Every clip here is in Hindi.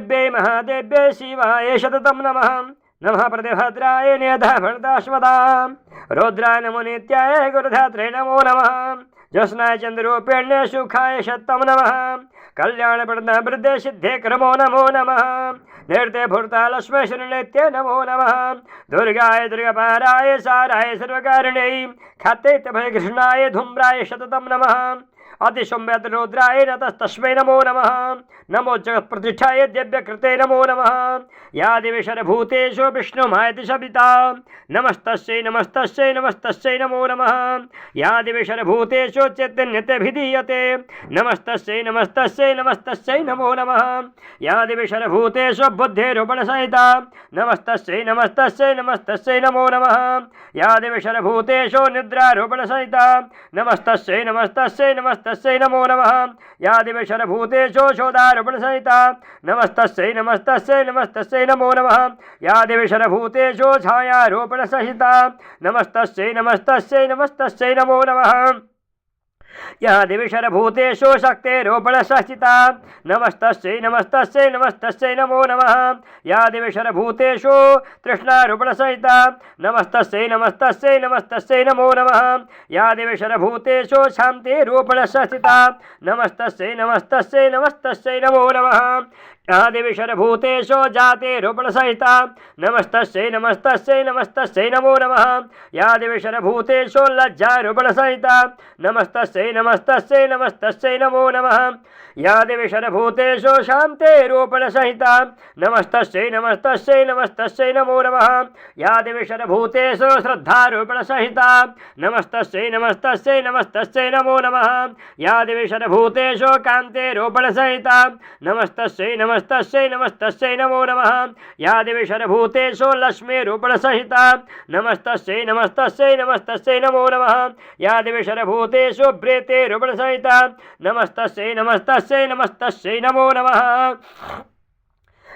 महादेव्यै महादेव्यै शिवाय शततं नमः। नमः प्रतिभद्राय नेधभृताश्वतां रुद्राय नमो नित्याय गुरुधात्रे नमो नमः। ज्योत्स्नाय चन्द्ररूपिण्ये सुखाय शतं नमः। कल्याणप्रदाय वृद्धे सिद्धे क्रमो नमो नमः। नृत्ये भूर्ता लक्ष्मी शरणित्ये नमो नमः। दुर्गाय दुर्गपाराय साराय सर्वकारिण्यै खाते भय कृष्णाय धूम्राय शततं नमः। अतिशुम्भ्यत रुद्राय नतस्तस्मै नमो नमः। नमो जगत्प्रतिष्ठाय दिव्यकृते नमो नमः। या देवी सर्वभूतेषु विष्णुमायति सविता नमस्तस्यै नमस्तस्यै नमस्तस्यै नमो नमः। या देवी सर्वभूतेषु चैतन्यतेऽभिधीयते नमस्तस्यै नमस्तस्यै नमस्तस्यै नमो नमः। या देवी सर्वभूतेषु बुद्धिरूपणसहिता नमस्तस्यै नमस्तस्यै नमस्तस्यै नमो नमः। या देवी सर्वभूतेषु निद्रारूपणसहिता नमस्तस्यै नमस्तस्यै नमस्तस्यै नमो नमः। या देवी सर्वभूतेषु शोधारूपणसहिता नमस्तस्यै नमस्तस्यै नमस्तस्यै नमो नमः। या देवी सर्वभूतेषु छायारूपणसहिता नमस्तस्यै नमस्तस्यै नमस्तस्यै नमो नमः। या देवी सर्वभूतेषु शक्तिरूपणसहिता नमस्तस्यै नमस्तस्यै नमस्तस्यै नमो नमः। या देवी सर्वभूतेषु तृष्णारूपणसहिता नमस्तस्यै नमस्तस्यै नमस्तस्यै नमो नमः। या देवी सर्वभूतेषु शान्तिरूपणसहिता नमस्तस्यै नमस्तस्यै नमस्तस्यै नमो नमः। या देवी सर्वभूतेषु जातिरूपणसहिता नमस्तस्यै नमस्तस्यै नमस्तस्यै नमो नमः। या देवी सर्वभूतेषु लज्जारूपणसहिता नमस्तस्यै नमस्तस्यै नमस्तस्यै नमो नमः। या देवी सर्वभूतेषु शान्तिरूपणसहिता नमस्तस्यै नमस्तस्यै नमस्तस्यै नमो नमः। या देवी सर्वभूतेषु श्रद्धारूपणसहिता नमस्तस्यै नमस्तस्यै नमस्तस्यै नमो नमः। या देवी सर्वभूतेषु कान्तिरूपणसहिता नमस्तस्यै नमस्तस्यै नमस्तस्यै नमो नमः। या देवी सर्वभूतेषु लक्ष्मीरूपणसहिता नमस्तस्यै नमस्तस्यै नमस्तस्यै नमो नमः। या देवी सर्वभूतेषु प्रीतिरूपणसहिता नमस्तस्यै नमस्तस्यै नमस्तस्यै नमो नमः।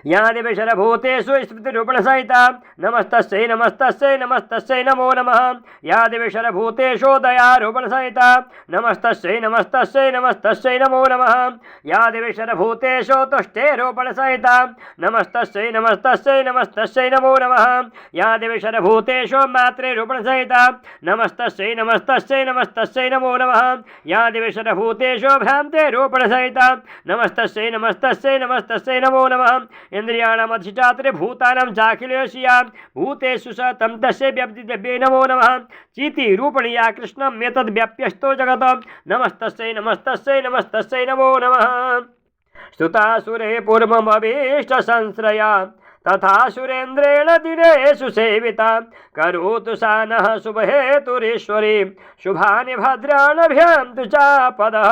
या देवी सर्वभूतेषु स्मृतिरूपणसहिता नमस्तस्यै नमस्तस्यै नमस्तस्यै नमो नमः। या देवी सर्वभूतेषु दयारूपणसहिता नमस्तस्यै नमस्तस्यै नमस्तस्यै नमो नमः। या देवी सर्वभूतेषु तुष्टिरूपणसहिता नमस्तस्यै नमस्तस्यै नमस्तस्यै नमो नमः। या देवी सर्वभूतेषु मातृरूपणसहिता नमस्तस्यै नमस्तस्यै नमस्तस्यै नमो नमः। या देवी सर्वभूतेषु भ्रान्तिरूपणसहिता नमस्तस्यै नमस्तस्यै नमस्तस्यै नमो नमः। इंद्रियाणाम् अधिष्ठात्रे भूतानां चाखिलेशिया भूतेषु स तं तस्य व्यक्तिद्रव्ये नमो नमः। चितिरूपणीया कृष्णम् एतद्व्याप्यस्तो जगत् नमस्तस्यै नमस्तस्यै नमस्तस्यै नमो नमः। स्तुतासुरे पूर्वमभीष्टसंश्रया तथा सुरेन्द्रेण दिनेषु सेविता करोतु सा नः शुभहेतुरीश्वरी शुभानि भद्राणभ्यान्तु चापदः।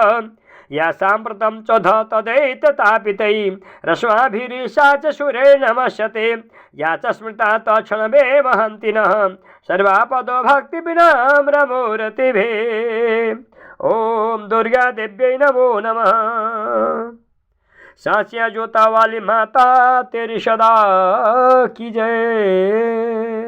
या साम्प्रतं चोध तदैततापितै रश्माभिरीशा च सुरे नमस्यते। या च स्मृता तत्क्षणमेव हन्ति नः सर्वापदो भक्तिविनम्रमूर्तिभिः। ॐ दुर्गा देव्यै नमो नमः। साचिया जोता वाली माता तेरी सदा की जय।